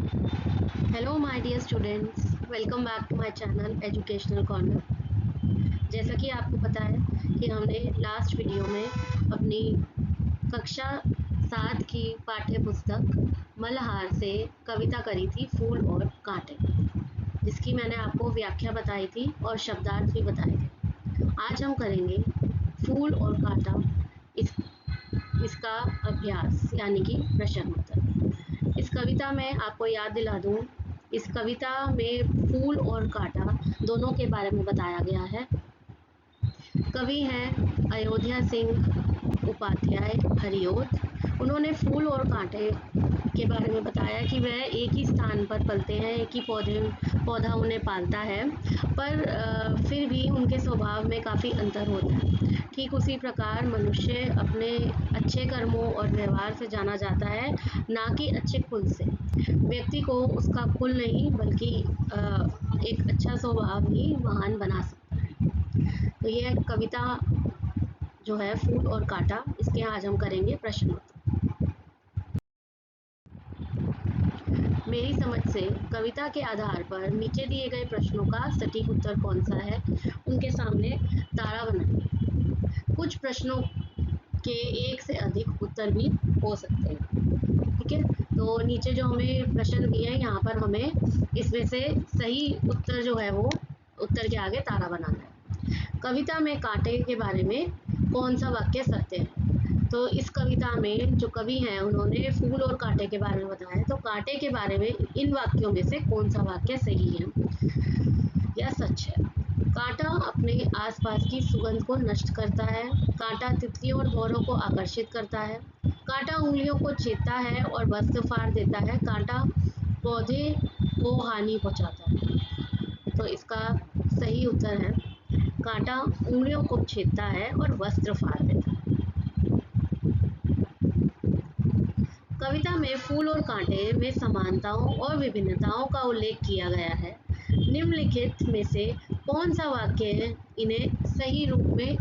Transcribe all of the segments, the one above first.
Hello my dear students, welcome back to my channel educational corner. जैसा कि आपको पता है कि हमने लास्ट वीडियो में अपनी कक्षा 7 की पाठ्य पुस्तक मल्हार से कविता करी थी फूल और कांटे, जिसकी मैंने आपको व्याख्या बताई थी और शब्दार्थ भी बताए थे। आज हम करेंगे फूल और कांटा, इस इसका अभ्यास यानी कि प्रश्न उत्तर। इस कविता में आपको याद दिला दूं, इस कविता में फूल और कांटा दोनों के बारे में बताया गया है। कवि हैं अयोध्या सिंह उपाध्याय हरिओत। उन्होंने फूल और कांटे के बारे में बताया कि वह एक ही स्थान पर पलते हैं, एक ही पौधा उन्हें पालता है, पर फिर भी उनके स्वभाव में काफ़ी अंतर होता है। ठीक उसी प्रकार मनुष्य अपने अच्छे कर्मों और व्यवहार से जाना जाता है, ना कि अच्छे कुल से। व्यक्ति को उसका कुल नहीं बल्कि एक अच्छा स्वभाव ही महान बना सकता है। तो यह कविता जो है फूल और कांटा, इसके आज हम करेंगे प्रश्न उत्तर। मेरी समझ से कविता के आधार पर नीचे दिए गए प्रश्नों का सटीक उत्तर कौन सा है, उनके सामने तारा बनाइए। कुछ प्रश्नों के एक से अधिक उत्तर भी हो सकते हैं। ठीक है, तो नीचे जो हमें प्रश्न दिए हैं, यहाँ पर हमें इसमें से सही उत्तर जो है वो उत्तर के आगे तारा बनाना है। कविता में कांटे के बारे में कौन सा वाक्य सत्य है? तो इस कविता में जो कवि हैं उन्होंने फूल और कांटे के बारे में बताया है, तो कांटे के बारे में इन वाक्यों में से कौन सा वाक्य सही है या सच है? कांटा अपने आसपास की सुगंध को नष्ट करता है। कांटा तितलियों और भौरों को आकर्षित करता है। कांटा उंगलियों को छेदता है और वस्त्र फाड़ देता है। कांटा पौधे को हानि पहुंचाता है। तो इसका सही उत्तर है कांटा उंगलियों को छेदता है और वस्त्र फाड़ देता है। कविता में फूल और कांटे में समानताओं और विभिन्नताओं का उल्लेख किया गया है। निम्नलिखित में से कौन सा वाक्य इन्हें सही रूप में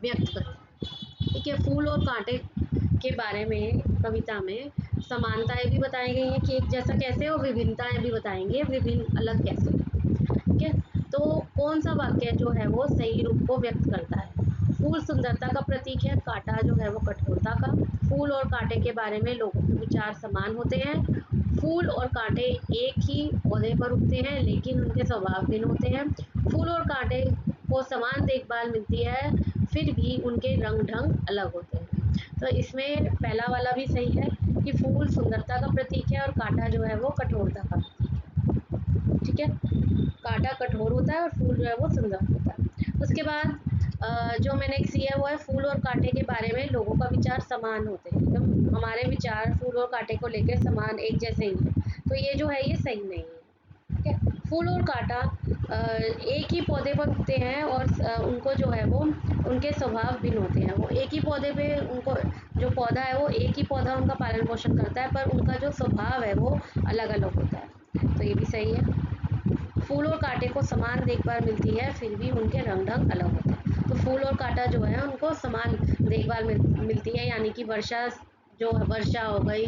व्यक्त करता है? ठीक है, फूल और कांटे के बारे में कविता में समानताएं भी बताई गई हैं कि एक जैसा कैसे, और विभिन्नताएं भी बताएंगे विभिन्न अलग कैसे। ठीक है, तो कौन सा वाक्य जो है वो सही रूप को व्यक्त करता है? फूल सुंदरता का प्रतीक है, कांटा जो है वो कठोरता का। फूल और कांटे के बारे में लोगों के विचार समान होते हैं। फूल और कांटे एक ही पौधे पर उगते हैं, लेकिन उनके स्वभाव भिन्न होते हैं। फूल और कांटे को समान देखभाल मिलती है, फिर भी उनके रंग ढंग अलग होते हैं। तो इसमें पहला वाला भी सही है कि फूल सुंदरता का प्रतीक है और कांटा जो है वो कठोरता का प्रतीक है। ठीक है, कांटा कठोर होता है और फूल जो है वो सुंदर होता है। उसके बाद जो मैंने एक सी है वो है फूल और कांटे के बारे में लोगों का विचार समान होते हैं। तो हमारे विचार फूल और कांटे को लेकर समान एक जैसे ही हैं, तो ये जो है ये सही नहीं है। ठीक है, फूल और कांटा एक ही पौधे पर उगते हैं और उनको जो है वो उनके स्वभाव भिन्न होते हैं। वो एक ही पौधे पे उनको जो पौधा है वो एक ही पौधा उनका पालन पोषण करता है, पर उनका जो स्वभाव है वो अलग अलग होता है। तो ये भी सही है। फूल और कांटे को समान देखभाल मिलती है, फिर भी उनके रंग ढंग अलग होते हैं। तो फूल और कांटा जो है उनको समान देखभाल मिलती है, यानी कि वर्षा हो गई,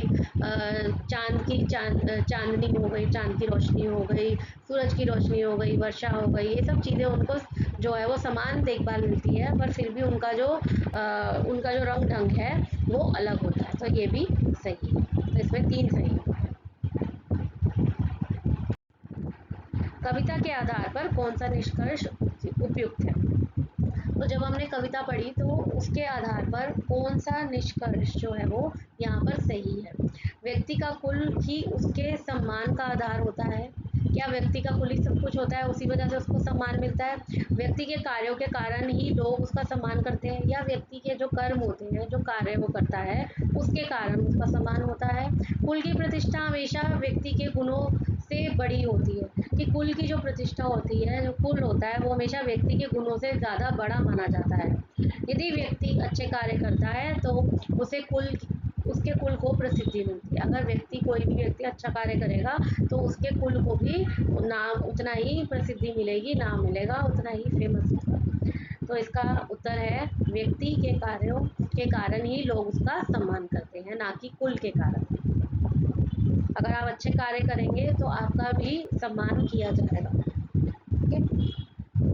चांदनी हो गई, चांद की रोशनी हो गई, सूरज की रोशनी हो गई, वर्षा हो गई, ये सब चीज़ें उनको जो है वो समान देखभाल मिलती है, पर फिर भी उनका जो रंग ढंग है वो अलग होता है। तो ये भी सही है, तो इसमें 3 सही है। कविता के आधार पर कौन सा निष्कर्ष उपयुक्त है? तो जब हमने कविता पढ़ी तो उसके आधार पर कौन सा निष्कर्ष जो है वो यहाँ पर सही है? व्यक्ति का कुल ही उसके सम्मान का आधार होता है। क्या व्यक्ति का कुल ही सब कुछ होता है, उसी वजह से उसको सम्मान मिलता है? व्यक्ति के कार्यों के कारण ही लोग उसका सम्मान करते हैं, या व्यक्ति के जो कर्म होते हैं, जो कार्य वो करता है, उसके कारण उसका सम्मान होता है? कुल की प्रतिष्ठा हमेशा व्यक्ति के गुणों से बड़ी होती है, कि कुल की जो प्रतिष्ठा होती है, जो कुल होता है, वो हमेशा व्यक्ति के गुणों से ज़्यादा बड़ा माना जाता है। यदि व्यक्ति अच्छे कार्य करता है तो उसे उसके कुल को प्रसिद्धि मिलती है। अगर कोई भी व्यक्ति अच्छा कार्य करेगा तो उसके कुल को भी नाम उतना ही प्रसिद्धि मिलेगी, नाम मिलेगा, उतना ही फेमस होगा। तो इसका उत्तर है व्यक्ति के कार्यों के कारण ही लोग उसका सम्मान करते हैं, ना कि कुल के कारण। अगर आप अच्छे कार्य करेंगे तो आपका भी सम्मान किया जाएगा। ठीक है।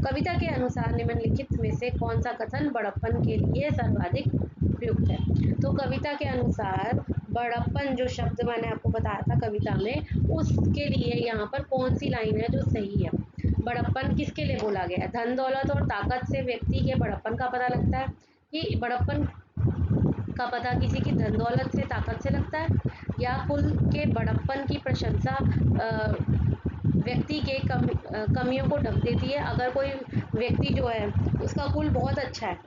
कविता के अनुसार निम्नलिखित में से कौन सा कथन बड़प्पन के लिए सर्वाधिक उपयुक्त है? तो कविता के अनुसार बड़प्पन जो शब्द मैंने आपको बताया था कविता में, उसके लिए यहाँ पर कौन सी लाइन है जो सही है? बड़प्पन किसके लिए बोला गया है? धन दौलत और ताकत से व्यक्ति के बड़प्पन का पता लगता है कि बड़प्पन का पता किसी की धन दौलत से ताकत से लगता है, या कुल के बड़प्पन की प्रशंसा व्यक्ति के कमियों को ढक देती है। अगर कोई व्यक्ति जो है उसका कुल बहुत अच्छा है,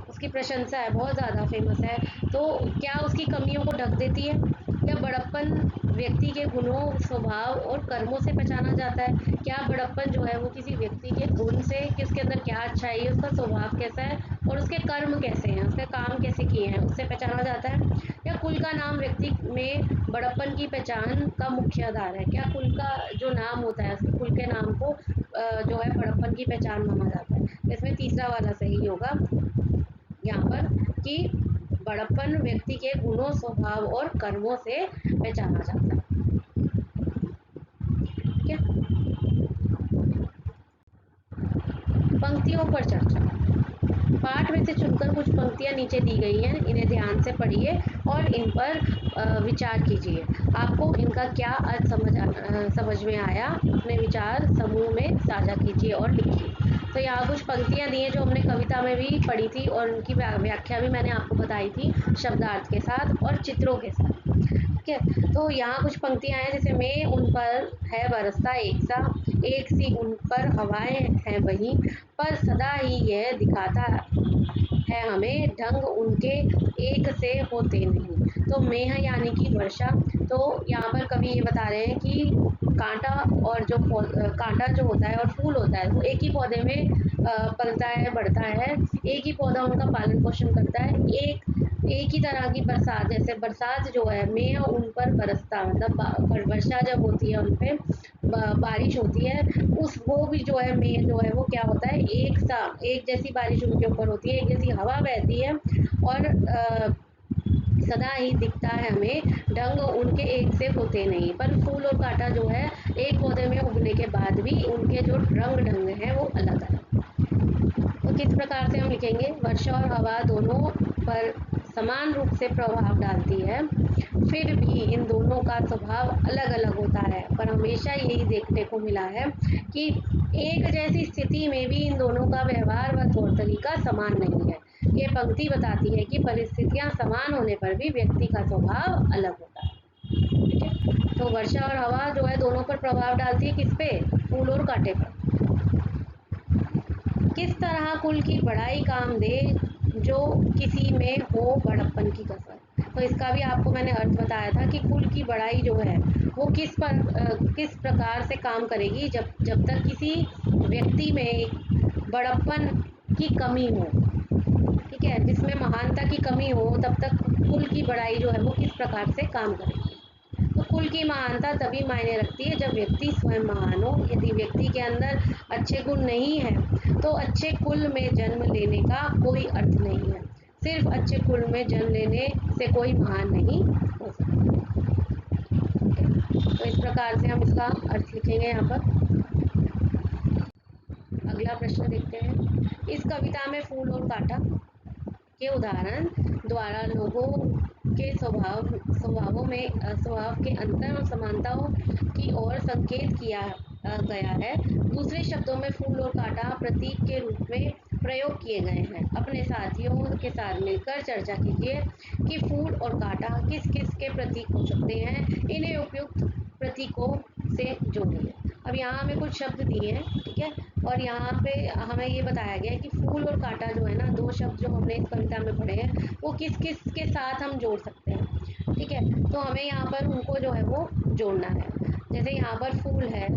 उसकी प्रशंसा है, बहुत ज़्यादा फेमस है, तो क्या उसकी कमियों को ढक देती है? या बड़प्पन व्यक्ति के गुणों, स्वभाव और कर्मों से पहचाना जाता है? क्या बड़प्पन जो है वो किसी व्यक्ति के गुण से, कि उसके अंदर क्या अच्छाई है, उसका स्वभाव कैसा है और उसके कर्म कैसे हैं, उसके काम कैसे किए हैं, उससे पहचाना जाता है? या कुल का नाम व्यक्ति में बड़प्पन की पहचान का मुख्य आधार है? क्या कुल का जो नाम होता है, उसके कुल के नाम को जो है बड़प्पन की पहचान माना जाता है? इसमें तीसरा वाला सही होगा यहाँ पर, कि बड़प्पन व्यक्ति के गुणों, स्वभाव और कर्मों से पहचाना जाता है। ठीक है। पंक्तियों पर चर्चा। पाठ में से चुनकर कुछ पंक्तियां नीचे दी गई हैं, इन्हें ध्यान से पढ़िए और इन पर विचार कीजिए। आपको इनका क्या अर्थ समझ में आया, अपने विचार समूह में साझा कीजिए और लिखिए। तो यहाँ कुछ पंक्तियां दी हैं जो हमने कविता में भी पढ़ी थी और उनकी व्याख्या भी मैंने आपको बताई थी शब्दार्थ के साथ और चित्रों के साथ। ठीक है। तो यहाँ कुछ पंक्तियां हैं, जैसे मैं उन पर है बरसता एक सा, एक सी उन पर हवाएं हैं वहीं, पर सदा ही यह दिखाता है हमें ढंग उनके एक से होते नहीं। तो मेह यानी कि वर्षा। तो यहाँ पर कवि ये बता रहे हैं कि कांटा और जो कांटा जो होता है और फूल होता है वो एक ही पौधे में पलता है, बढ़ता है, एक ही पौधा उनका पालन पोषण करता है। एक ही तरह की बरसात, जैसे बरसात जो है मेह उन पर बरसता, मतलब वर्षा जब होती है उन पे, बारिश होती है, उस वो भी जो है मेह जो है वो क्या होता है, एक जैसी बारिश उनके ऊपर होती है, एक जैसी हवा बहती है और सदा ही दिखता है हमें ढंग उनके एक से होते नहीं। पर फूल और कांटा जो है एक पौधे में उगने के बाद भी उनके जो रंग ढंग है वो अलग है। तो किस प्रकार से हम लिखेंगे? वर्षा और हवा दोनों पर समान रूप से प्रभाव डालती है, फिर भी इन दोनों का स्वभाव अलग अलग होता है। पर हमेशा यही देखने को मिला है कि एक जैसी स्थिति में भी इन दोनों का व्यवहार व तौर तरीका समान नहीं है। ये पंक्ति बताती है कि परिस्थितियां समान होने पर भी व्यक्ति का स्वभाव अलग होता है। ठीक है। तो वर्षा और हवा जो है दोनों पर प्रभाव डालती है, किस पे? फूल और कांटे पर। किस तरह कुल की बढ़ाई काम दे जो किसी में हो बड़प्पन की कसर? तो इसका भी आपको मैंने अर्थ बताया था कि कुल की बढ़ाई जो है वो किस प्रकार से काम करेगी, जब तक किसी व्यक्ति में बड़प्पन की कमी हो। ठीक है, जिसमें महानता की कमी हो तब तक कुल की बढ़ाई जो है वो किस प्रकार से काम करेगी। तो कुल की महानता तभी मायने रखती है जब व्यक्ति स्वयं महान हो। यदि व्यक्ति के अंदर अच्छे गुण नहीं है तो अच्छे कुल में जन्म लेने का कोई अर्थ नहीं है। सिर्फ अच्छे कुल में जन्म लेने से कोई महान नहीं हो सकता। तो इस प्रकार से हम इसका अर्थ लिखेंगे यहाँ पर। अगला प्रश्न देखते हैं। इस कविता में फूल और कांटा के उदाहरण द्वारा लोगों के स्वभाव के अंतर और समानताओं की ओर संकेत किया गया है। दूसरे शब्दों में फूल और कांटा प्रतीक के रूप में प्रयोग किए गए हैं। अपने साथियों के साथ मिलकर चर्चा कीजिए कि फूल और कांटा किस किस के प्रतीक हो सकते हैं। इन्हें उपयुक्त प्रतीकों से जोड़िए। अब यहाँ हमें कुछ शब्द दिए हैं, ठीक है, और यहाँ पे हमें ये बताया गया है कि फूल और कांटा जो है ना, दो शब्द जो हमने इस कविता में पढ़े हैं वो किस किस के साथ हम जोड़ सकते हैं। ठीक है, तो हमें यहाँ पर उनको जो है वो जोड़ना है। जैसे यहाँ पर फूल है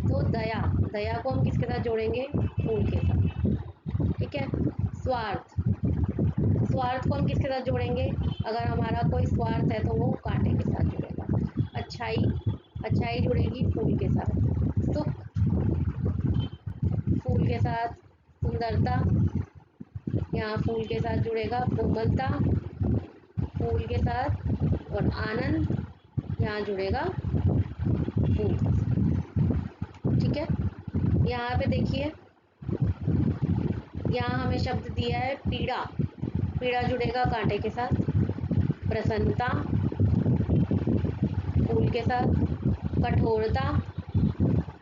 तो दया, दया को हम किसके साथ जोड़ेंगे? फूल के साथ। ठीक है। स्वार्थ, स्वार्थ को हम किसके साथ जोड़ेंगे? अगर हमारा कोई स्वार्थ है तो वो कांटे के साथ जुड़ेगा। अच्छाई, अच्छाई जुड़ेगी फूल के साथ। सुख, फूल के साथ। सुंदरता, यहाँ फूल के साथ जुड़ेगा। कोमलता, फूल के साथ। और आनंद यहाँ जुड़ेगा फूल। ठीक है, यहाँ पे देखिए, यहाँ हमें शब्द दिया है पीड़ा। पीड़ा जुड़ेगा कांटे के साथ, प्रसन्नता फूल के साथ, कठोरता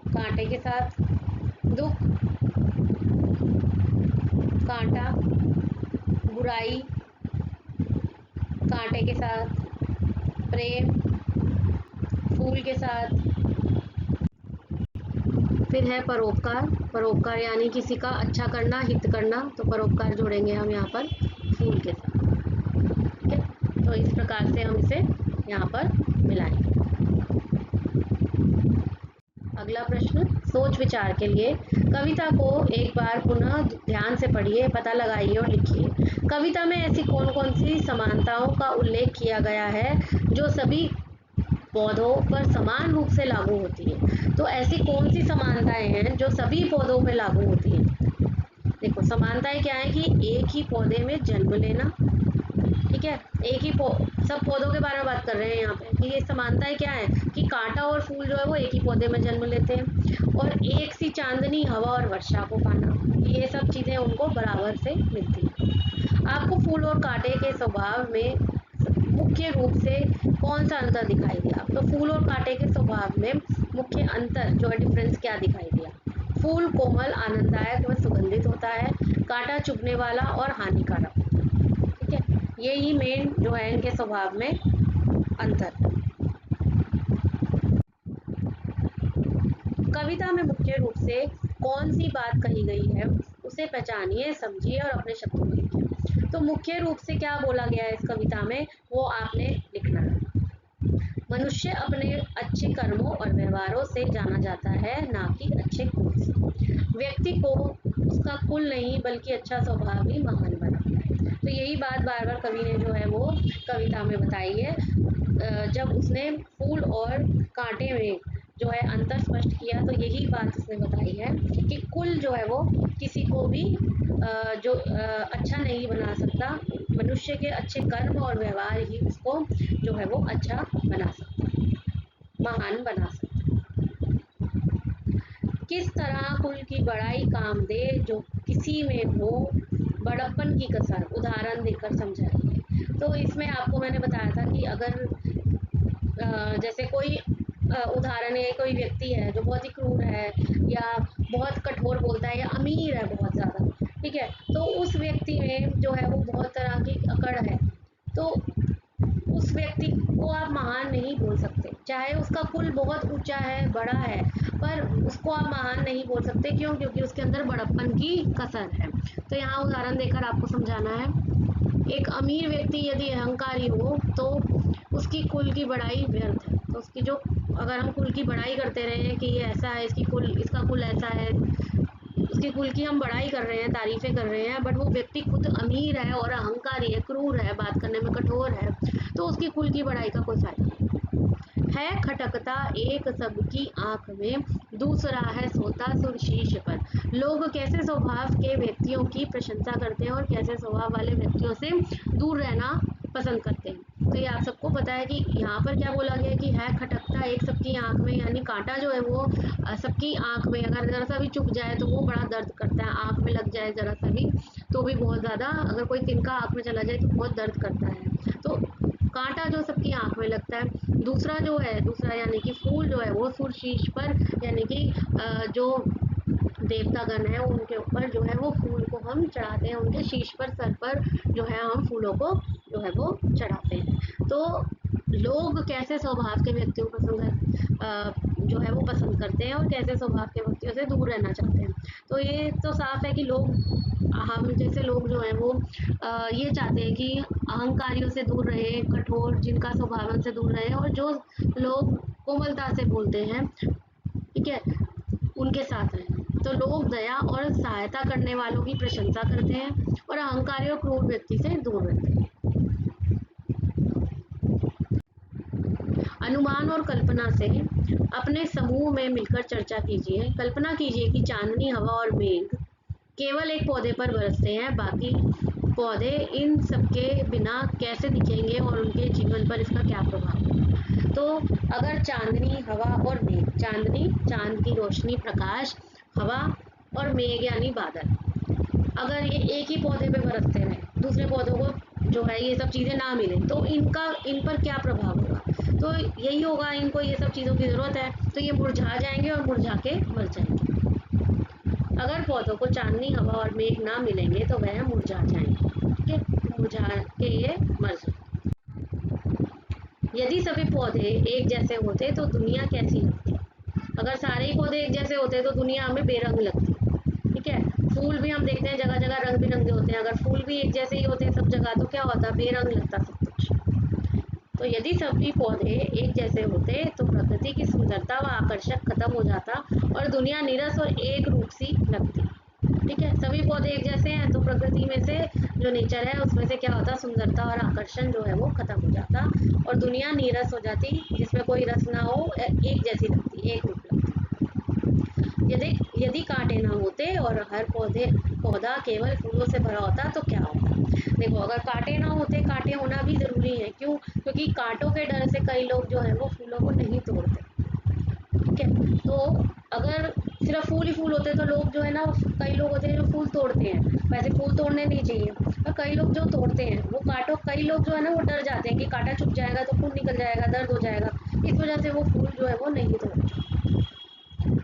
कांटे के साथ, दुख कांटा, बुराई कांटे के साथ, प्रेम फूल के साथ। फिर है परोपकार। परोपकार यानी किसी का अच्छा करना, हित करना, तो परोपकार जोड़ेंगे हम यहाँ पर फूल के साथ। ठीक है, तो इस प्रकार से हम इसे यहाँ पर मिलाएंगे। अगला प्रश्न सोच विचार के लिए, कविता को एक बार पुनः ध्यान से पढ़िए, पता लगाइए और लिखिए। कविता में ऐसी कौन कौन सी समानताओं का उल्लेख किया गया है जो सभी पौधों पर समान रूप से लागू होती है? तो ऐसी कौन सी समानताएं हैं जो सभी पौधों पर लागू होती हैं? देखो, समानताएं क्या है कि एक ही पौधे में जन्म लेना। ठीक है, एक ही सब पौधों के बारे में बात कर रहे हैं यहाँ पे कि ये समानताएं क्या है कि कांटा और फूल जो है वो एक ही पौधे में जन्म लेते हैं, और एक सी चांदनी, हवा और वर्षा को पाना, ये सब चीजें उनको बराबर से मिलती हैं। आपको फूल और कांटे के स्वभाव में मुख्य रूप से कौन सा अंतर दिखाई दिया? तो फूल और कांटे के स्वभाव में मुख्य अंतर जो है, डिफरेंस क्या दिखाई दिया? फूल कोमल, आनंददायक व सुगंधित होता है, कांटा चुभने वाला और हानिकारक। ठीक है, यही मेन जो है इनके स्वभाव में अंतर है। कविता में मुख्य रूप से कौन सी बात कही गई है उसे पहचानिए, समझिए और अपने शब्दों में लिखिए। तो मुख्य रूप से क्या बोला गया है इस कविता में, वो आपने लिखना है। मनुष्य अपने अच्छे कर्मों और व्यवहारों से जाना जाता है, ना कि अच्छे कुल से। व्यक्ति को उसका कुल नहीं बल्कि अच्छा स्वभाव ही महान बनाता है। तो यही बात बार बार कवि ने जो है वो कविता में बताई है। जब उसने फूल और कांटे में जो है अंतर स्पष्ट किया, तो यही बात उसने बताई है कि कुल जो है वो किसी को भी जो अच्छा नहीं बना सकता। मनुष्य के अच्छे कर्म और व्यवहार ही उसको जो है वो अच्छा बना सकता है, महान बना सकता है। किस तरह कुल की बड़ाई काम दे जो किसी में हो बड़प्पन की कसर, उदाहरण देकर समझाइए। तो इसमें आपको मैंने बताया था कि अगर जैसे कोई उदाहरण है, कोई व्यक्ति है जो बहुत ही क्रूर है या बहुत कठोर बोलता है या अमीर है बहुत ज़्यादा, ठीक है, तो उस व्यक्ति में जो है वो बहुत तरह की अकड़ है, तो उस व्यक्ति को आप महान नहीं बोल सकते, चाहे उसका कुल बहुत ऊंचा है, बड़ा है, पर उसको आप महान नहीं बोल सकते। क्यों? क्योंकि उसके अंदर बड़प्पन की कसर है। तो यहाँ उदाहरण देकर आपको समझाना है। एक अमीर व्यक्ति यदि अहंकारी हो तो उसकी कुल की बड़ाई व्यर्थ है। तो उसकी जो, अगर हम कुल की बड़ाई करते रहे कि ये ऐसा है, इसका कुल ऐसा है, उसकी कुल की हम बड़ाई कर रहे हैं, तारीफें कर रहे हैं, बट वो व्यक्ति खुद अमीर है और अहंकारी है, क्रूर है, बात करने में कठोर है, तो उसकी कुल की बड़ाई का कोई फायदा नहीं है। खटकता एक सबकी आंख में, दूसरा है सोता सुर शीश पर। लोग कैसे स्वभाव के व्यक्तियों की प्रशंसा करते हैं और कैसे स्वभाव वाले व्यक्तियों से दूर रहना पसंद करते हैं। तो ये आप सबको पता है कि यहाँ पर क्या बोला गया कि है खटकता एक सबकी आंख में, यानी कांटा जो है वो सबकी आंख में अगर जरा सा भी चुभ जाए तो वो बड़ा दर्द करता है। आंख में लग जाए जरा सा भी तो भी बहुत ज़्यादा, अगर कोई तिनका आंख में चला जाए तो बहुत दर्द करता है। तो कांटा जो सबकी आंख में लगता है। दूसरा यानी कि फूल जो है वो सुरशीश पर, यानी कि जो देवतागण है उनके ऊपर जो है वो फूल को हम चढ़ाते हैं, उनके शीश पर, सर पर जो है हम फूलों को जो है वो चढ़ाते हैं। तो लोग कैसे स्वभाव के व्यक्तियों को जो है वो पसंद करते हैं और कैसे स्वभाव के व्यक्तियों से दूर रहना चाहते हैं। तो ये तो साफ है कि हम जैसे लोग जो हैं वो ये चाहते हैं कि अहंकारियों से दूर रहे, कठोर जिनका स्वभाव है उनसे दूर रहे, और जो लोग कोमलता से बोलते हैं, ठीक है, उनके साथ रहें। तो लोग दया और सहायता करने वालों की प्रशंसा करते हैं और अहंकारी और क्रूर व्यक्ति से दूर रहते हैं। अनुमान और कल्पना से अपने समूह में मिलकर चर्चा कीजिए। कल्पना कीजिए कि चांदनी, हवा और मेघ केवल एक पौधे पर बरसते हैं, बाकी पौधे इन सबके बिना कैसे दिखेंगे और उनके जीवन पर इसका क्या प्रभाव होगा। तो अगर चांदनी, हवा और मेघ, चांदनी चांद की रोशनी, प्रकाश, हवा और मेघ यानी बादल, अगर ये एक ही पौधे पे बरसते रहे, दूसरे पौधों को जो है ये सब चीज़ें ना मिले, तो इन पर क्या प्रभाव होगा। तो यही होगा, इनको ये सब चीज़ों की ज़रूरत है, तो ये मुरझा जाएंगे और मुरझा के मर जाएंगे। अगर पौधों को चांदनी, हवा और मेघ ना मिलेंगे तो वह मुरझा जाएंगे। ठीक है, तो मुरझा के ये मर जाएंगे। यदि सभी पौधे एक जैसे होते तो दुनिया कैसी लगती। अगर सारे ही पौधे एक जैसे होते तो दुनिया हमें बेरंग लगती। ठीक है, फूल भी हम देखते हैं जगह जगह रंग बिरंगे होते हैं, अगर फूल भी एक जैसे ही होते हैं सब जगह तो क्या होता, बेरंग लगता सब कुछ। तो यदि सभी पौधे एक जैसे होते तो प्रकृति की सुंदरता व आकर्षक खत्म हो जाता और दुनिया नीरस और एक रूप सी लगती। ठीक है, सभी पौधे एक जैसे हैं तो प्रकृति में से जो नेचर है उसमें से क्या होता, सुंदरता और आकर्षण जो है वो खत्म हो जाता और दुनिया नीरस हो जाती, जिसमें कोई रस ना हो, एक जैसी लगती, एक रूप लगती। यदि यदि कांटे ना होते और हर पौधा केवल फूलों से भरा होता तो क्या होता। देखो, अगर कांटे ना होते, कांटे होना भी जरूरी है, क्यों, क्योंकि कांटों के डर से कई लोग जो है वो फूलों को नहीं तोड़ते। ठीक है, तो अगर सिर्फ फूल ही फूल होते तो लोग जो है ना, कई लोग होते हैं जो फूल तोड़ते हैं, वैसे फूल तोड़ने नहीं चाहिए, पर कई लोग जो तोड़ते हैं वो कांटों, कई लोग जो है ना वो डर जाते हैं कि कांटा चुभ जाएगा तो खून निकल जाएगा, दर्द हो जाएगा, इस वजह से वो फूल जो है वो नहीं तोड़ते।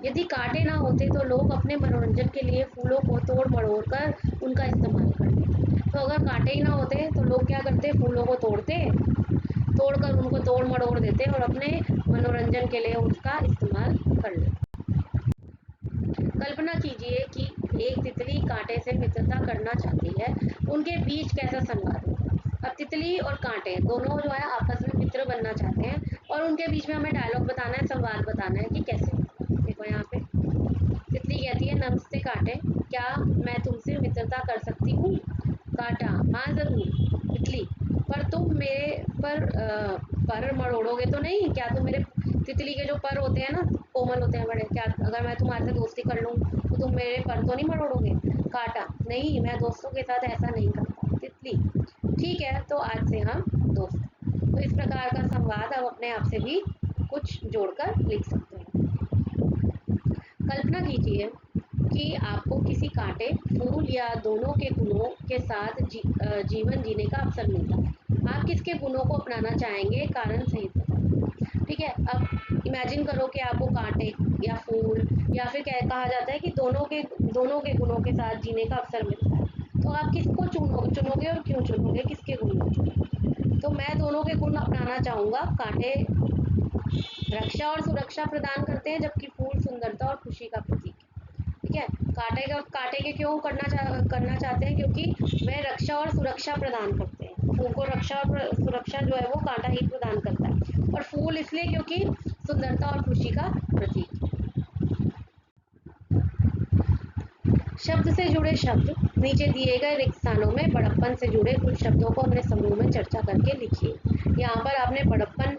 यदि कांटे ना होते तो लोग अपने मनोरंजन के लिए फूलों को तोड़ मड़ोड़ कर उनका इस्तेमाल करते। तो अगर कांटे ही ना होते तो लोग क्या करते, फूलों को तोड़ते, तोड़कर उनको तोड़ मड़ोड़ देते और अपने मनोरंजन के लिए उसका इस्तेमाल कर लेते। कल्पना कीजिए कि एक तितली कांटे से मित्रता करना चाहती है, उनके बीच कैसा संवाद होगा। अब तितली और कांटे दोनों जो है आपस में मित्र बनना चाहते हैं और उनके बीच में हमें डायलॉग बताना है, संवाद बताना है कि कैसे होगा। देखो यहाँ पे तितली कहती है, नमस्ते कांटे, क्या मैं तुमसे मित्रता कर सकती हूँ। कांटा, हाँ जरूर। तितली, पर तुम मेरे पर मरोड़ोगे तो नहीं, क्या तुम मेरे, तितली के जो पर होते हैं ना, कोमल होते हैं बड़े, क्या अगर मैं तुम्हारे से दोस्ती कर लूँ तो तुम मेरे पर तो नहीं मरोड़ोगे। कांटा, नहीं, मैं दोस्तों के साथ ऐसा नहीं करता। तितली, ठीक है, तो आज से हम दोस्त हैं। तो इस प्रकार का संवाद आप अपने आप से भी कुछ जोड़कर लिख सकते हैं। कल्पना कीजिए कि आपको किसी कांटे, फूल या दोनों के गुणों के साथ जीवन जीने का अवसर मिलता है। आप किसके गुणों को अपनाना चाहेंगे, कारण सहित बताएं। ठीक है, अब इमेजिन करो कि आपको कांटे या फूल या फिर क्या कहा जाता है कि दोनों के गुणों के साथ जीने का अवसर मिलता है, तो आप किसको चुनोगे और क्यों चुनोगे, किसके गुण चुनोगे। तो मैं दोनों के गुण अपनाना चाहूँगा। कांटे रक्षा और सुरक्षा प्रदान करते हैं, जबकि फूल सुंदरता और खुशी का प्रतीक है। ठीक है, कांटे के क्यों करना चाहते हैं, क्योंकि वे रक्षा और सुरक्षा प्रदान करते हैं। फूल को रक्षा और सुरक्षा जो है वो कांटा ही प्रदान करता है, और फूल इसलिए क्योंकि सुंदरता और खुशी का प्रतीक है। शब्द से जुड़े शब्द, नीचे दिए गए रिक्त स्थानों में बड़प्पन से जुड़े कुछ शब्दों को अपने समूह में चर्चा करके लिखिए। यहाँ पर आपने बड़प्पन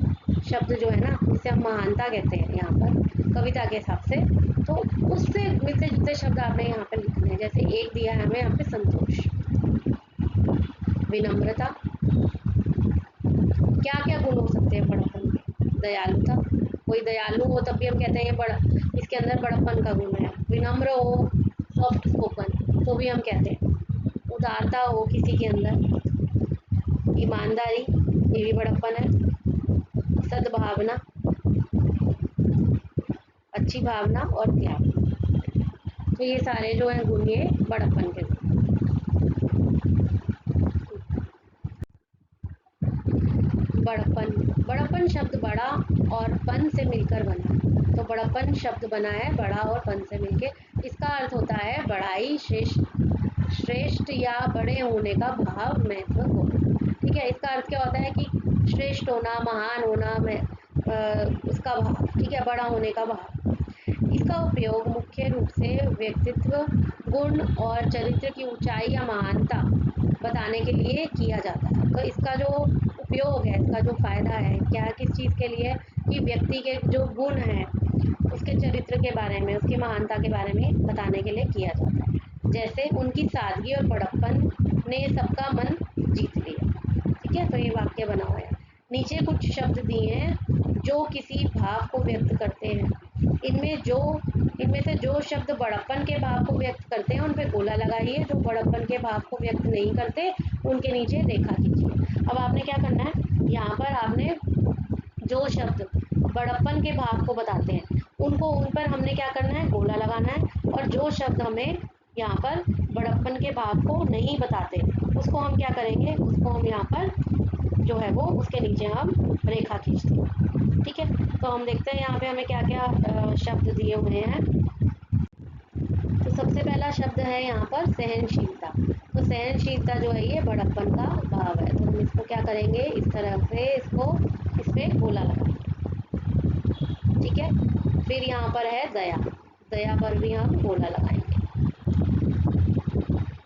शब्द जो है ना, जिसे हम महानता कहते हैं यहाँ पर कविता के हिसाब से, तो उससे मिलते जुलते शब्द आपने यहाँ पर लिखने हैं। जैसे एक दिया है हमें यहाँ पे संतोष, विनम्रता, क्या क्या गुण हो सकते हैं बड़प्पन के, दयालुता, कोई दयालु हो तब भी हम कहते हैं ये बड़ा, इसके अंदर बड़प्पन का गुण है। विनम्र हो, सॉफ्ट स्पोकन, तो भी हम कहते हैं। उदारता हो किसी के अंदर, ईमानदारी, ये भी बड़प्पन है। सद्भावना, अच्छी भावना और त्याग, तो ये सारे जो है गुण ये बड़प्पन के गुण। बड़प्पन, बड़प्पन शब्द बड़ा और पन से मिलकर बना है, तो बड़प्पन शब्द बना है बड़ा और पन से मिलके। इसका अर्थ होता है बड़ाई, श्रेष्ठ या बड़े होने का भाव, महत्व होना। ठीक है, इसका अर्थ क्या होता है कि श्रेष्ठ होना, महान होना, उसका भाव। ठीक है, बड़ा होने का भाव। इसका उपयोग मुख्य रूप से व्यक्तित्व, गुण और चरित्र की ऊंचाई या महानता बताने के लिए किया जाता है। तो इसका जो उपयोग है, इसका जो फायदा है, क्या किस चीज़ के लिए, कि व्यक्ति के जो गुण हैं उसके चरित्र के बारे में, उसकी महानता के बारे में बताने के लिए किया जाता है। जैसे उनकी सादगी और बड़प्पन ने सबका मन जीत लिया। ठीक है, तो ये वाक्य बना हुआ है। नीचे कुछ शब्द दिए हैं जो किसी भाव को व्यक्त करते हैं। इनमें से जो शब्द बड़प्पन के भाव को व्यक्त करते हैं उन पे गोला लगाइए, जो बड़प्पन के भाव को व्यक्त नहीं करते उनके नीचे रेखा खींचिए। अब आपने क्या करना है, यहाँ पर आपने जो शब्द बड़प्पन के भाव को बताते हैं उन पर हमने क्या करना है, गोला लगाना है, और जो शब्द हमें यहाँ पर बड़प्पन के भाव को नहीं बताते उसको हम क्या करेंगे, उसको हम यहाँ पर जो है वो उसके नीचे हम रेखा खींचते हैं। ठीक है, तो हम देखते हैं यहाँ पे हमें क्या क्या शब्द दिए हुए हैं। तो सबसे पहला शब्द है यहाँ पर सहनशीलता। तो सहनशीलता जो है ये बड़प्पन का भाव है, तो हम इसको क्या करेंगे, इस तरह से इसको इस पे गोला लगाएंगे। ठीक है, फिर यहाँ पर है दया, दया पर भी हम गोला लगाएंगे।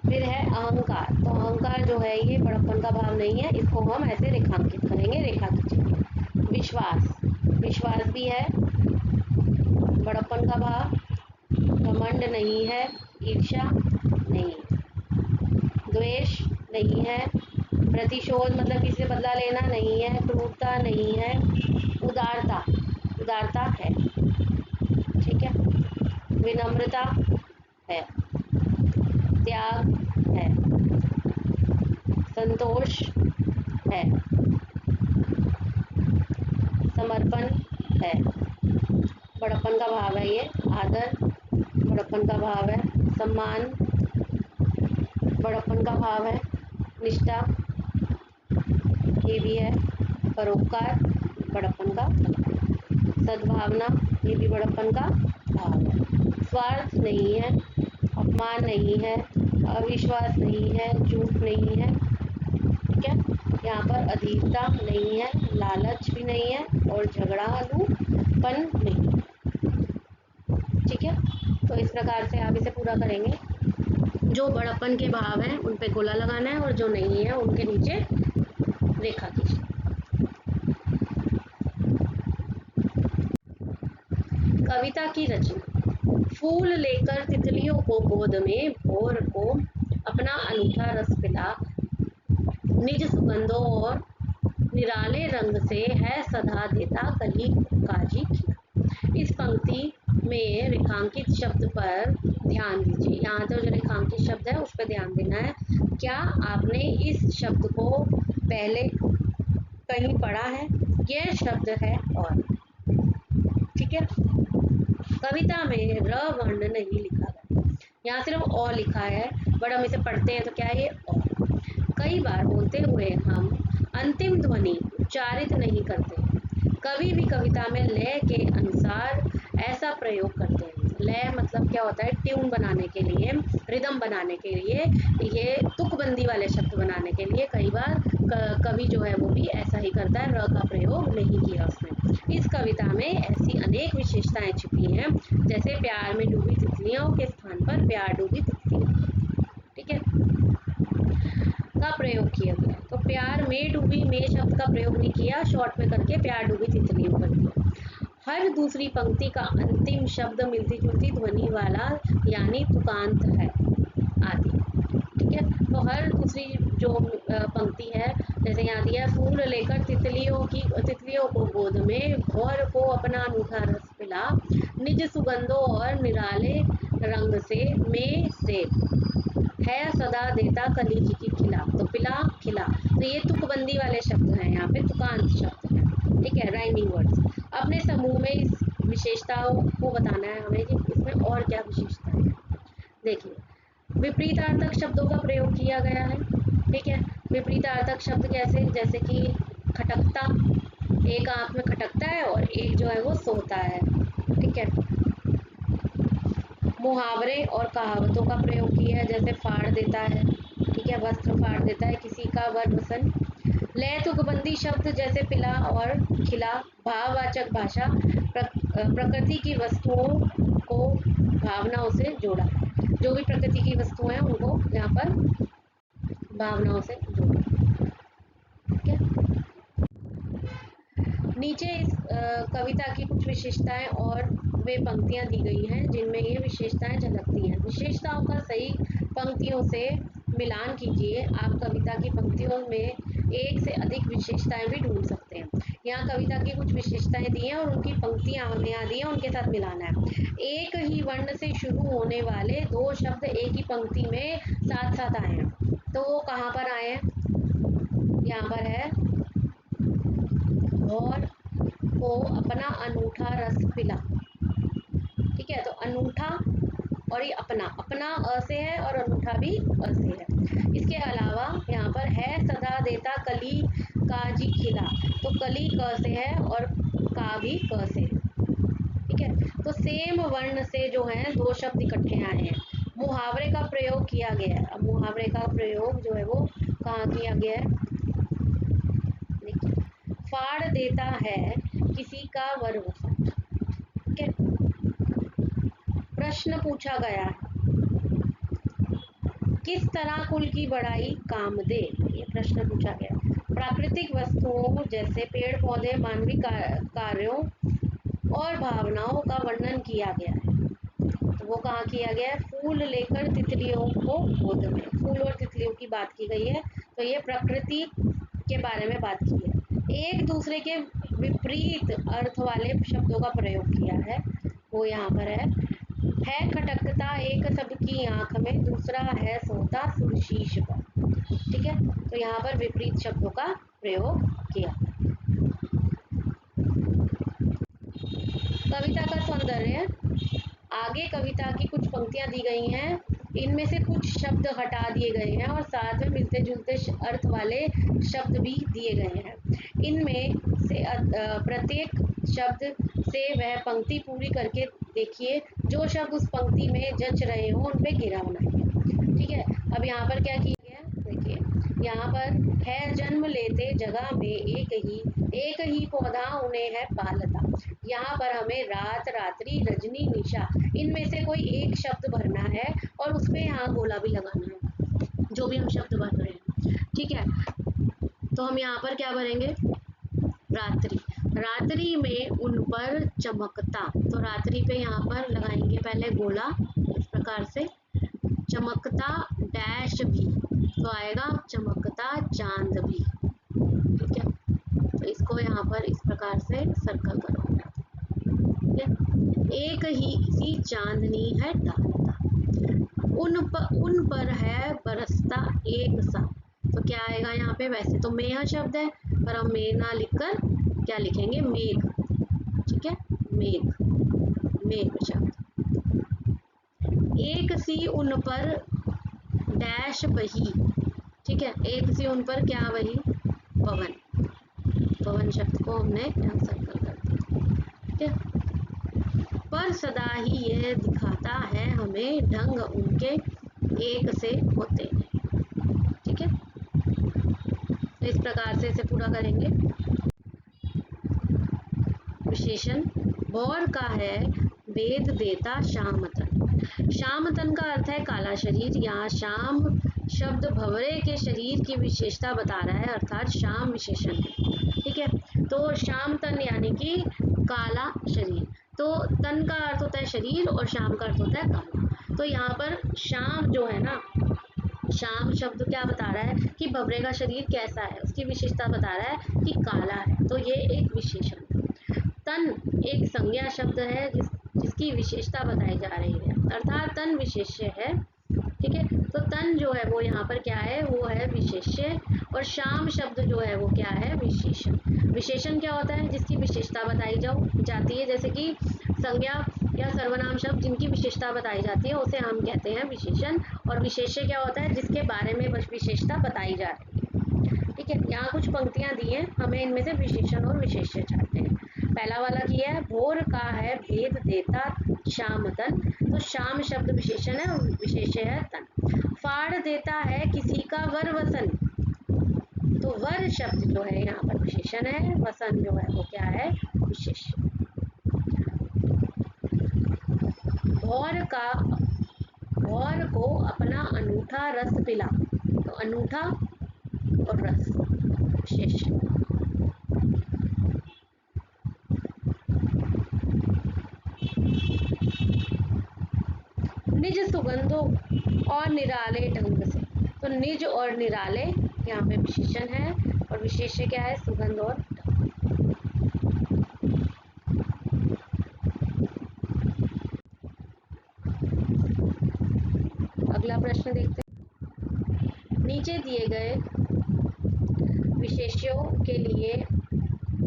फिर है अहंकार, तो अहंकार जो है ये बड़प्पन का भाव नहीं है, इसको हम ऐसे रेखांकित करेंगे, रेखा खींचेंगे। विश्वास, विश्वास भी है बड़प्पन का भाव। घमंड नहीं है, ईर्ष्या नहीं है, द्वेष नहीं है, प्रतिशोध मतलब किसी से बदला लेना नहीं है, क्रूरता नहीं है, उदारता, उदारता है। ठीक है, विनम्रता है, त्याग है, संतोष है, समर्पण है, बड़प्पन का भाव है ये। आदर बड़प्पन का भाव है। सम्मान बड़प्पन का भाव है। निष्ठा ये भी है। परोपकार बड़प्पन का, सद्भावना ये भी बड़प्पन का भाव है। स्वार्थ नहीं है, अपमान नहीं है, अविश्वास नहीं है, झूठ नहीं है। ठीक है, यहाँ पर अधीरता नहीं है, लालच भी नहीं है, और झगड़ालूपन नहीं है। ठीक है, तो इस प्रकार से आप इसे पूरा करेंगे। जो बड़प्पन के भाव हैं उन पे गोला लगाना है और जो नहीं है उनके नीचे रेखा खींचना। कविता की रचना। फूल लेकर तितलियों को गोद में, भोर को अपना अनूठा रस पिला, निज सुगंधों और निराले रंग से है सदा देता कली काजी खिला। इस पंक्ति में रेखांकित शब्द पर ध्यान दीजिए। यहाँ तो जो रेखांकित शब्द है उस पर ध्यान देना है। क्या आपने इस शब्द को पहले कहीं पढ़ा है? यह शब्द है और। ठीक है, कविता में र वर्ण नहीं लिखा गया, यहाँ सिर्फ अ लिखा है, बट हम इसे पढ़ते हैं तो क्या है ये अ। कई बार बोलते हुए हम अंतिम ध्वनि उच्चारित नहीं करते। कवि भी कविता में लय के अनुसार ऐसा प्रयोग करते हैं। लय मतलब क्या होता है, ट्यून बनाने के लिए, रिदम बनाने के लिए, ये तुकबंदी वाले शब्द बनाने के लिए कई बार कवि जो है वो भी ऐसा ही करता है, र का प्रयोग नहीं किया उसने। इस कविता में ऐसी अनेक विशेषताएं छिपी हैं, जैसे प्यार में डूबी तितलियों के स्थान पर प्यार डूबी तितलियां। ठीक है, का प्रयोग किया गया, तो प्यार में डूबी में शब्द का प्रयोग नहीं किया, शॉर्ट में करके प्यार डूबी तितलियों कर दिया। हर दूसरी पंक्ति का अंतिम शब्द मिलती जुलती ध्वनि वाला यानी तुकांत है आदि। ठीक है, तो हर दूसरी जो पंक्ति है, जैसे यहाँ दिया फूल लेकर तितलियों को गोद में, भौर को अपना अनूठा रस पिला, निज सुगंधों और निराले रंग से में से है सदा देता कली जी की खिला, तो पिला खिला, तो ये तुकबंदी वाले शब्द हैं, यहाँ पे तुकांत शब्द है। ठीक है, राइमिंग वर्ड्स। अपने समूह में इस विशेषताओं को बताना है हमें कि इसमें और क्या विशेषताएं हैं। देखिए, विपरीतार्थक शब्दों का प्रयोग किया गया है। ठीक है, विपरीतार्थक शब्द कैसे, जैसे कि खटकता, एक आंख में खटकता है और एक जो है वो सोता है। ठीक है, मुहावरे और कहावतों का प्रयोग किया है, जैसे फाड़ देता है। ठीक है, वस्त्र फाड़ देता है किसी का, वरवसन। लय तुकबंदी शब्द जैसे पिला और खिला, भाववाचक भाषा, प्रकृति की वस्तुओं को भावनाओं से जोड़ा, जो भी प्रकृति की वस्तुएं हैं उनको यहाँ पर भावनाओं से जोड़ा। ठीक है, नीचे इस कविता की कुछ विशेषताएं और वे पंक्तियां दी गई हैं जिनमें ये विशेषताएं झलकती हैं। विशेषताओं का सही पंक्तियों से मिलान कीजिए। आप कविता की पंक्तियों में एक से अधिक विशेषताएं भी ढूंढ सकते हैं। यहाँ कविता की कुछ विशेषताएं दी हैं और उनकी पंक्तियां हमें यहाँ दी हैं, उनके साथ मिलाना है। एक ही वर्ण से शुरू होने वाले दो शब्द एक ही पंक्ति में साथ साथ आए हैं, तो वो कहाँ पर आए हैं? यहाँ पर है, और को अपना अनूठा रस पिला। ठीक है, तो अनूठा और ये अपना, अपना अ से है और अनूठा भी अ से है। इसके अलावा यहाँ पर है सदा देता कली काजी खिला, तो कली क से है और का भी क से है। ठीक है, तो सेम वर्ण से जो है दो शब्द इकट्ठे आए हैं। मुहावरे का प्रयोग किया गया है। अब मुहावरे का प्रयोग जो है वो कहाँ किया गया है? देखिए, फाड़ देता है किसी का वर वफा। ठीक है, प्रश्न पूछा गया है, किस तरह कुल की बड़ाई काम दे? ये प्रश्न पूछा गया। प्राकृतिक वस्तुओं जैसे पेड़ पौधे, मानवीय कार्यों और भावनाओं का वर्णन किया गया है। तो वो कहाँ किया गया है? फूल लेकर तितलियों को गोद में, फूल और तितलियों की बात की गई है। तो ये प्रकृति के बारे में बात की है। एक दूसरे के विपरीत अर्थ वाले शब्दों का प्रयोग किया है, वो यहाँ पर है खटकता एक सबकी आंख में, दूसरा है सोता सुरशीश पर। ठीक है, तो यहाँ पर विपरीत शब्दों का प्रयोग किया। कविता का सौंदर्य। आगे कविता की कुछ पंक्तियां दी गई हैं, इनमें से कुछ शब्द हटा दिए गए हैं और साथ में मिलते जुलते अर्थ वाले शब्द भी दिए गए हैं। इनमें से प्रत्येक शब्द से वह पंक्ति पूरी करके देखिए। जो शब्द उस पंक्ति में जच रहे हो उन पे घेरा बनाइए। ठीक है, अब यहाँ पर क्या किया गया? देखिए, यहाँ पर है जन्म लेते जगह में एक ही पौधा उन्हें है पालता। यहाँ पर हमें रात, रात्रि, रजनी, निशा, इनमें से कोई एक शब्द भरना है और उसमें यहाँ गोला भी लगाना है, जो भी हम शब्द भर रहे हैं। ठीक है, तो हम यहाँ पर क्या भरेंगे? रात्रि। रात्रि में उन पर चमकता, तो रात्रि पे यहाँ पर लगाएंगे पहले गोला इस प्रकार से। चमकता डैश भी, तो आएगा चमकता चांद भी। ठीक है, तो इसको यहाँ पर इस प्रकार से सर्कल करो। ठीक है, एक ही सी चांदनी है डालता, उन पर है बरसता एक सा। तो क्या आएगा यहाँ पे? वैसे तो मेह शब्द है, पर हम मेह ना लिखकर क्या लिखेंगे? मेघ। ठीक है, मेघ, मेघ शब्द। एक सी उन पर डैश बही। ठीक है, एक सी उन पर क्या बही? पवन। पवन शब्द को हमने यहाँ सर्कल कर दिया। ठीक है, पर सदा ही यह दिखाता है हमें ढंग उनके एक से होते हैं। ठीक है, तो इस प्रकार से इसे पूरा करेंगे। विशेषण। भौर का है वेद देता श्यामतन। श्यामतन का अर्थ है काला शरीर। यहाँ श्याम शब्द भंवरे के शरीर की विशेषता बता रहा है, अर्थात श्याम विशेषण है। ठीक है, तो श्याम तन यानी कि काला शरीर। तो तन का अर्थ होता है शरीर और श्याम का अर्थ होता है काला। तो यहाँ पर श्याम जो है ना, श्याम शब्द क्या बता रहा है कि भंवरे का शरीर कैसा है, उसकी विशेषता बता रहा है कि काला है, तो ये एक विशेषण है। तन एक संज्ञा शब्द है जिसकी विशेषता बताई जा रही है, अर्थात तन विशेष्य है। ठीक है, तो तन जो है वो यहाँ पर क्या है? वो है विशेष्य, और श्याम शब्द जो है वो क्या है? विशेषण। विशेषण क्या होता है? जिसकी विशेषता बताई जाती है, जैसे कि संज्ञा या सर्वनाम शब्द जिनकी विशेषता बताई जाती है उसे हम कहते हैं विशेषण। और विशेष्य क्या होता है? जिसके बारे में विशेषता बताई जा रही है। ठीक है, यहाँ कुछ पंक्तियां दी हैं, हमें इनमें से विशेषण और विशेष्य चाहते हैं। पहला वाला किया है, भोर का है भेद देता श्याम तन। तो श्याम शब्द विशेषण है और विशेष्य है तन। फाड़ देता है किसी का वर वसन, तो वर शब्द जो है यहाँ पर विशेषण है, वसन जो है वो क्या है? विशेष्य। भौर को अपना अनूठा रस पिला, तो अनूठा और रस विशेष्य। सुगंधों और निराले ढंग से। तो निज और निराले यहाँ पे विशेषण है और विशेष्य क्या है? सुगंध और ढंग। अगला प्रश्न देखते हैं। नीचे दिए गए विशेष्यों के लिए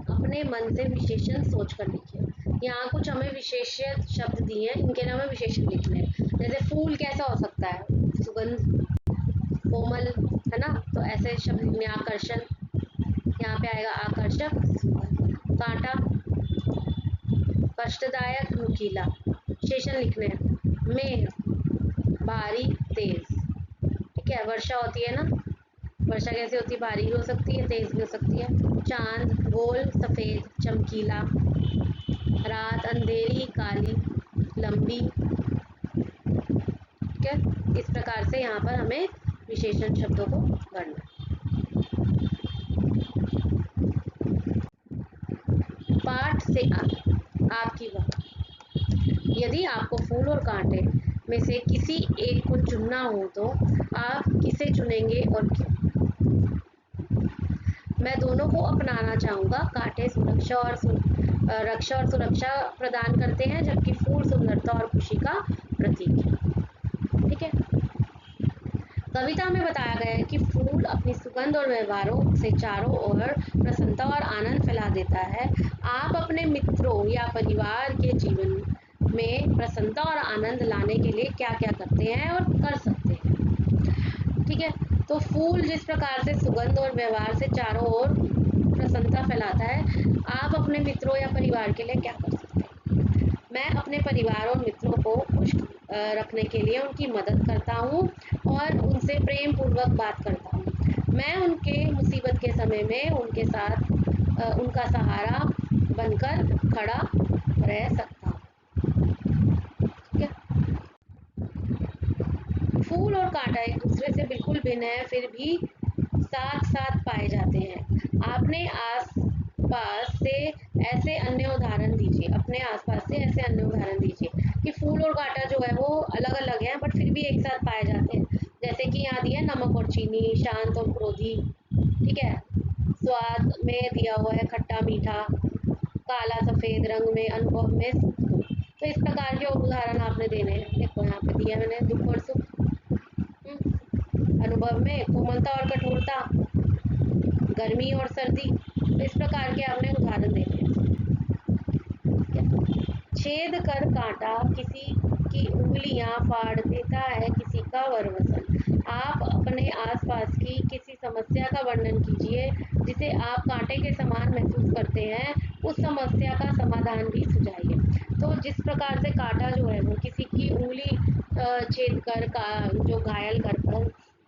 अपने मन से विशेषण सोचकर लिखिए। यहाँ कुछ हमें विशेष्य शब्द दिए हैं, इनके लिए हमें विशेषण लिखने हैं। जैसे फूल कैसा हो सकता है? सुगंध, कोमल, है ना? तो ऐसे शब्द लिखने। आकर्षण, यहाँ पे आएगा आकर्षक। कांटा, कष्टदायक, नुकीला। विशेषण लिखने हैं। मेघ, भारी, तेज। ठीक है। वर्षा होती है ना, वर्षा कैसे होती है? भारी भी हो सकती है, तेज भी हो सकती है। चांद, गोल, सफेद, चमकीला। रात, अंधेरी, काली, लंबी। ठीक है। इस प्रकार से यहाँ पर हमें विशेषण शब्दों को गढ़ना है। पाठ से आगे आपकी बात। यदि आपको फूल और कांटे में से किसी एक को चुनना हो तो आप किसे चुनेंगे और क्यों? मैं दोनों को अपनाना चाहूँगा। कांटे सुरक्षा और रक्षा और सुरक्षा प्रदान करते हैं, जबकि फूल सुंदरता और खुशी का प्रतीक है। ठीक है। कविता में बताया गया है कि फूल अपनी सुगंध और व्यवहारों से चारों ओर प्रसन्नता और आनंद फैला देता है। आप अपने मित्रों या परिवार के जीवन में प्रसन्नता और आनंद लाने के लिए क्या क्या करते हैं और कर सकते हैं? ठीक है। तो फूल जिस प्रकार से सुगंध और व्यवहार से चारों ओर प्रसन्नता फैलाता है, आप अपने मित्रों या परिवार के लिए क्या कर सकते हैं? मैं अपने परिवार और मित्रों को खुश रखने के लिए उनकी मदद करता हूँ और उनसे प्रेम पूर्वक बात करता हूँ। मैं उनके मुसीबत के समय में उनके साथ उनका सहारा बनकर खड़ा रह सकता हूँ। ठीक है। फूल और कांटा एक दूसरे से बिल्कुल भिन्न है, फिर भी साथ साथ पाए जाते हैं। आपने आसपास से ऐसे अन्य उदाहरण दीजिए। अपने आसपास से ऐसे अन्य उदाहरण दीजिए कि फूल और कांटा जो है वो अलग अलग हैं बट फिर भी एक साथ पाए जाते हैं। जैसे कि यहाँ दिया नमक और चीनी, शांत और क्रोधी। ठीक है। स्वाद में दिया हुआ है खट्टा मीठा, काला सफेद, रंग में, अनुभव में सुख दुख। तो इस प्रकार के उदाहरण आपने देने हैं। देखो यहाँ पे दिया मैंने दुख और सुख। अनुभव में कोमलता और कठोरता, गर्मी और सर्दी। तो इस प्रकार के आपने उदाहरण देने हैं। छेद कर कांटा किसी की उंगलियां फाड़ देता है, किसी का वरवसन। आप अपने आसपास की किसी समस्या का वर्णन कीजिए जिसे आप कांटे के समान महसूस करते हैं। उस समस्या का समाधान भी सुझाइए। तो जिस प्रकार से कांटा जो है वो किसी की उंगली छेद कर का जो घायल कर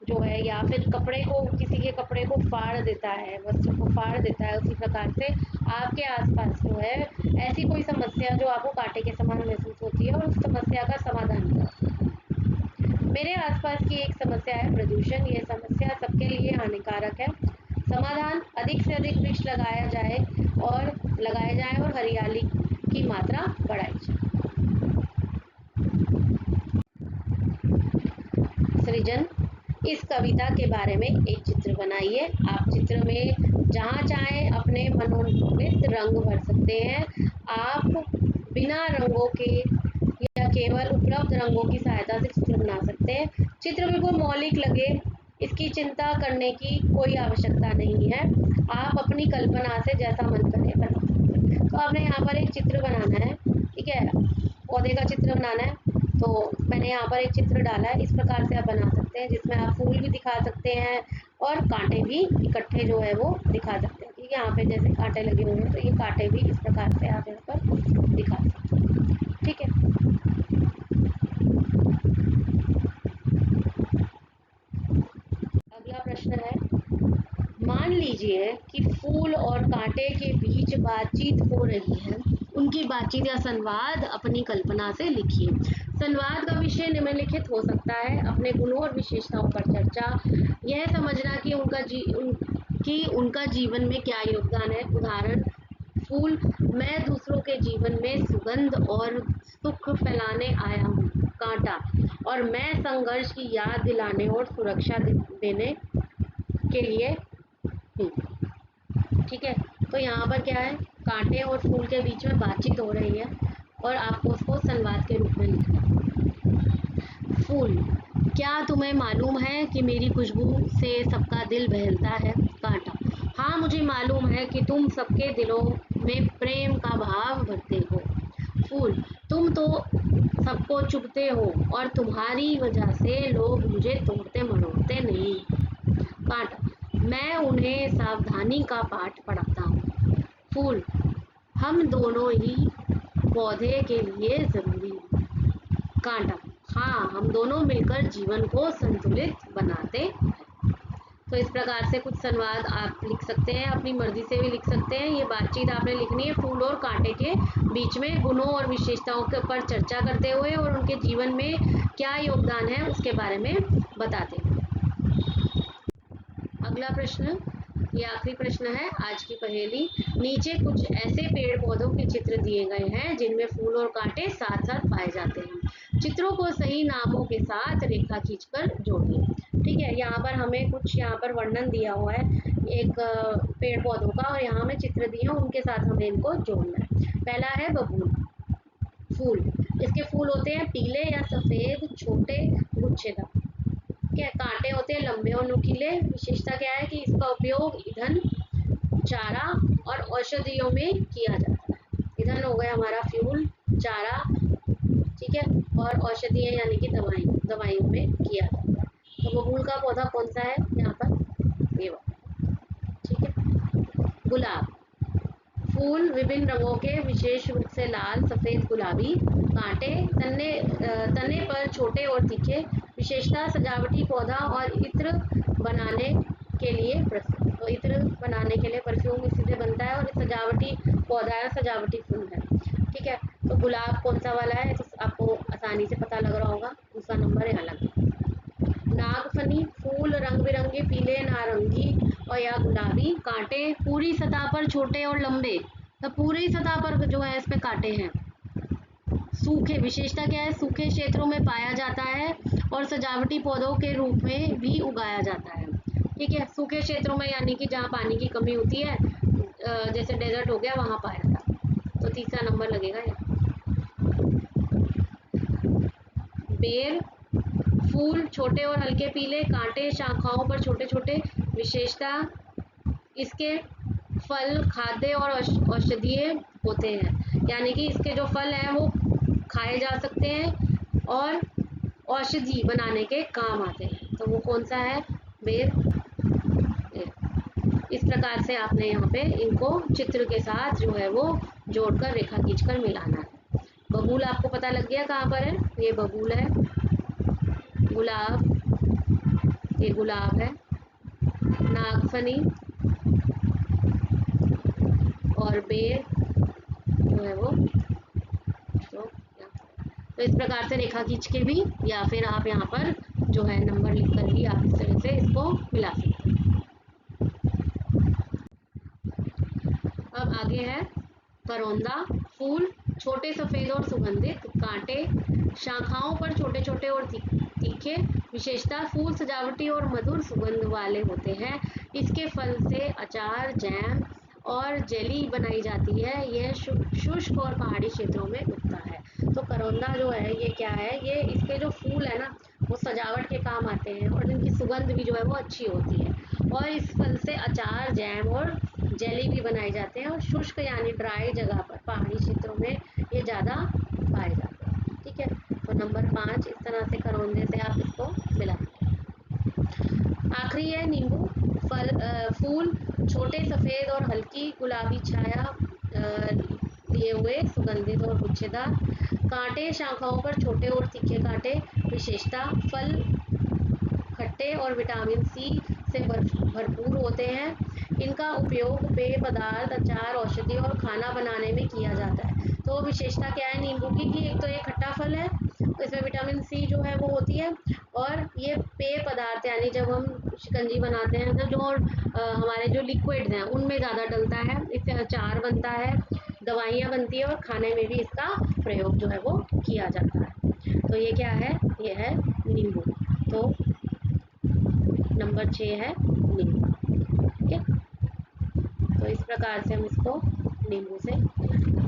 जो है, या फिर कपड़े को, किसी के कपड़े को फाड़ देता है, वस्त्र को फाड़ देता है, उसी प्रकार से आपके आसपास जो है ऐसी कोई समस्या जो आपको कांटे के समान महसूस होती है और उस समस्या का समाधान करो। मेरे आसपास की एक समस्या है प्रदूषण। ये समस्या सबके लिए हानिकारक है। समाधान, अधिक से अधिक वृक्ष लगाए जाए और हरियाली की मात्रा बढ़ाई जाए। सृजन, इस कविता के बारे में एक चित्र बनाइए। आप चित्र में जहाँ चाहें अपने मनोनीत रंग भर सकते हैं। आप बिना रंगों के या केवल उपलब्ध रंगों की सहायता से चित्र बना सकते हैं। चित्र बिल्कुल मौलिक लगे, इसकी चिंता करने की कोई आवश्यकता नहीं है। आप अपनी कल्पना से जैसा मन करे बना सकते हैं। तो आपने यहाँ पर एक चित्र बनाना है। ठीक है। पौधे का चित्र बनाना है, तो मैंने यहाँ पर एक चित्र डाला है। इस प्रकार से आप बना सकते हैं, जिसमें आप फूल भी दिखा सकते हैं और कांटे भी इकट्ठे जो है वो दिखा सकते हैं। ठीक है। यहाँ पे जैसे कांटे लगे हुए हैं तो ये कांटे भी इस प्रकार से आप यहाँ पर दिखा सकते हैं। ठीक है। अगला प्रश्न है, मान लीजिए कि फूल और कांटे के बीच बातचीत हो रही है। उनकी बातचीत या संवाद अपनी कल्पना से लिखिए। संवाद का विषय निम्नलिखित हो सकता है। अपने गुणों और विशेषताओं पर चर्चा, यह समझना कि उनका जीवन में क्या योगदान है। उदाहरण, फूल, मैं दूसरों के जीवन में सुगंध और सुख फैलाने आया हूँ। कांटा और मैं संघर्ष की याद दिलाने और सुरक्षा देने के लिए हूँ। ठीक है, तो यहाँ पर क्या है, कांटे और फूल के बीच में बातचीत हो रही है और आपको उसको संवाद के रूप में लिखना है। फूल, क्या तुम्हें मालूम है कि मेरी खुशबू से सबका दिल बहलता है? कांटा, हाँ मुझे मालूम है कि तुम सबके दिलों में प्रेम का भाव भरते हो। फूल, तुम तो सबको चुभते हो और तुम्हारी वजह से लोग मुझे तोड़ते मरोड़ते नहीं। कांटा, मैं उन्हें सावधानी का पाठ पढ़ाता हूँ। फूल, हम दोनों ही पौधे के लिए जरूरी हैं। कांटा, हाँ हम दोनों मिलकर जीवन को संतुलित बनाते हैं। तो इस प्रकार से कुछ संवाद आप लिख सकते हैं, अपनी मर्जी से भी लिख सकते हैं। ये बातचीत आपने लिखनी है फूल और कांटे के बीच में, गुणों और विशेषताओं के ऊपर चर्चा करते हुए और उनके जीवन में क्या योगदान है उसके बारे में बताते हैं। अगला प्रश्न, ये आखिरी प्रश्न है आज की पहेली। नीचे कुछ ऐसे पेड़ पौधों के चित्र दिए गए हैं जिनमें फूल और कांटे साथ साथ पाए जाते हैं। चित्रों को सही नामों के साथ रेखा खींचकर जोड़िए। ठीक है, यहाँ पर हमें कुछ यहाँ पर वर्णन दिया हुआ है एक पेड़ पौधों का और यहाँ हमें चित्र दिए हैं, उनके साथ हमें इनको जोड़ना है। पहला है बबूल फूल, इसके फूल होते हैं पीले या सफेद, छोटे, गुच्छेदार। क्या कांटे होते हैं लंबे और नुकीले। विशेषता क्या है कि इसका उपयोग ईंधन, चारा और औषधियों में किया जाता है। ईंधन हो गया हमारा फ्यूल, चारा, ठीक है, और औषधियाँ यानी कि दवाइयों में किया जाता है। तो बबूल का पौधा कौन सा है यहाँ पर, ये वाला। ठीक है, गुलाब फूल विभिन्न रंगों के, विशेष रूप से लाल, सफेद, गुलाबी। कांटे तने पर छोटे और तीखे। विशेषता सजावटी पौधा और इत्र बनाने के लिए प्रसिद्ध। तो इत्र बनाने के लिए परफ्यूम इसी से बनता है और सजावटी पौधा है, सजावटी फूल है। ठीक है, तो गुलाब कौन सा वाला है तो आपको आसानी से पता लग रहा होगा, दूसरा नंबर यहाँ लगे। नागफनी फूल रंग बिरंगे, पीले, नारंगी और या गुलाबी। कांटे पूरी सतह पर छोटे और लंबे, तो पूरी सतह पर जो है इस पे कांटे हैं। सूखे, विशेषता क्या है, सूखे क्षेत्रों में पाया जाता है और सजावटी पौधों के रूप में भी उगाया जाता है। ठीक है, सूखे क्षेत्रों में यानी कि जहाँ पानी की कमी होती है, जैसे डेजर्ट हो गया वहाँ पाया जाता है। तो तीसरा नंबर लगेगा यहाँ। बेर फूल छोटे और हल्के पीले, कांटे शाखाओं पर छोटे छोटे। विशेषता इसके फल खाद्य और औषधीय होते हैं, यानी कि इसके जो फल हैं वो खाए जा सकते हैं और औषधि बनाने के काम आते हैं। तो वो कौन सा है, बेर। इस प्रकार से आपने यहाँ पे इनको चित्र के साथ जो है वो जोड़कर रेखा खींचकर मिलाना है। बबूल आपको पता लग गया कहाँ पर है, ये बबूल है। गुलाब, ये गुलाब है। नागफनी और बेर जो है वो तो इस प्रकार से रेखा खींच के भी या फिर आप यहाँ पर जो है नंबर लिख कर भी आप इस तरह से इसको मिला सकते हैं। अब आगे है करौंदा फूल छोटे सफेद और सुगंधित। कांटे शाखाओं पर छोटे छोटे और तीखे। विशेषता फूल सजावटी और मधुर सुगंध वाले होते हैं। इसके फल से अचार, जैम और जेली बनाई जाती है। यह शुष्क और पहाड़ी क्षेत्रों में उगता है। तो करौंदा जो है ये क्या है, ये इसके जो फूल है ना वो सजावट के काम आते हैं और इनकी सुगंध भी जो है वो अच्छी होती है और इस फल से अचार, जैम और जेली भी बनाए जाते हैं और शुष्क यानी ड्राई जगह पर पहाड़ी क्षेत्रों में ये ज़्यादा पाए जाते हैं। ठीक है, तो नंबर 5 इस तरह से करौंदे से आप इसको मिला दें। आखिरी है नींबू फूल छोटे सफ़ेद और हल्की गुलाबी छाया लिए हुए, सुगंधित और गुच्छेदार। कांटे शाखाओं पर छोटे और तीखे कांटे। विशेषता फल खट्टे और विटामिन सी से भरपूर होते हैं। इनका उपयोग पेय पदार्थ, अचार, औषधि और खाना बनाने में किया जाता है। तो विशेषता क्या है नींबू की कि एक तो ये खट्टा फल है, तो इसमें विटामिन सी जो है वो होती है और ये पेय पदार्थ यानी जब हम शिकंजी बनाते हैं तो जो हमारे जो लिक्विड्स हैं उनमें ज़्यादा डलता है। इससे अचार बनता है, दवाइयाँ बनती है और खाने में भी इसका प्रयोग जो है वो किया जाता है। तो ये क्या है, ये है नींबू। तो नंबर 6 है नींबू। ठीक है, तो इस प्रकार से हम इसको नींबू से मिलाएंगे।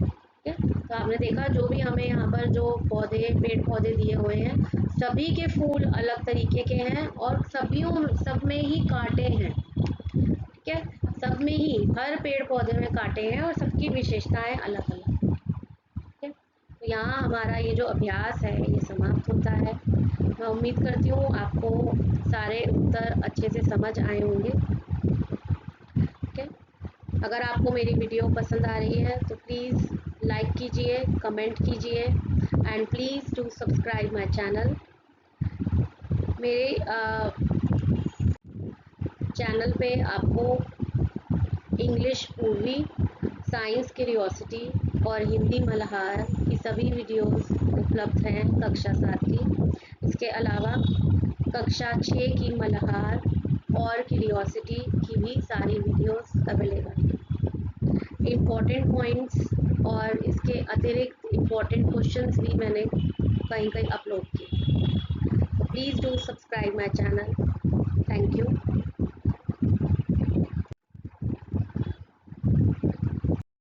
ठीक है, तो आपने देखा जो भी हमें यहाँ पर जो पौधे पेड़ पौधे दिए हुए हैं, सभी के फूल अलग तरीके के हैं और सब में ही कांटे हैं। ठीक है, सब में ही हर पेड़ पौधे में कांटे हैं और सबकी विशेषताएं अलग अलग। ठीक है, तो यहाँ हमारा ये जो अभ्यास है ये समाप्त होता है। मैं उम्मीद करती हूँ आपको सारे उत्तर अच्छे से समझ आए होंगे। ठीक है, अगर आपको मेरी वीडियो पसंद आ रही है तो प्लीज़ लाइक कीजिए, कमेंट कीजिए and please do subscribe my channel. मेरे चैनल पे आपको इंग्लिश पूर्वी, साइंस क्यूरियोसिटी और हिंदी मल्हार की सभी वीडियोस उपलब्ध हैं कक्षा 7 की। इसके अलावा कक्षा 6 की मल्हार और क्यूरियोसिटी की भी सारी वीडियोस अवेलेबल हैं। इम्पॉर्टेंट पॉइंट्स और इसके अतिरिक्त इम्पॉर्टेंट क्वेश्चंस भी मैंने कहीं कहीं अपलोड किए। Please do subscribe my channel. Thank you.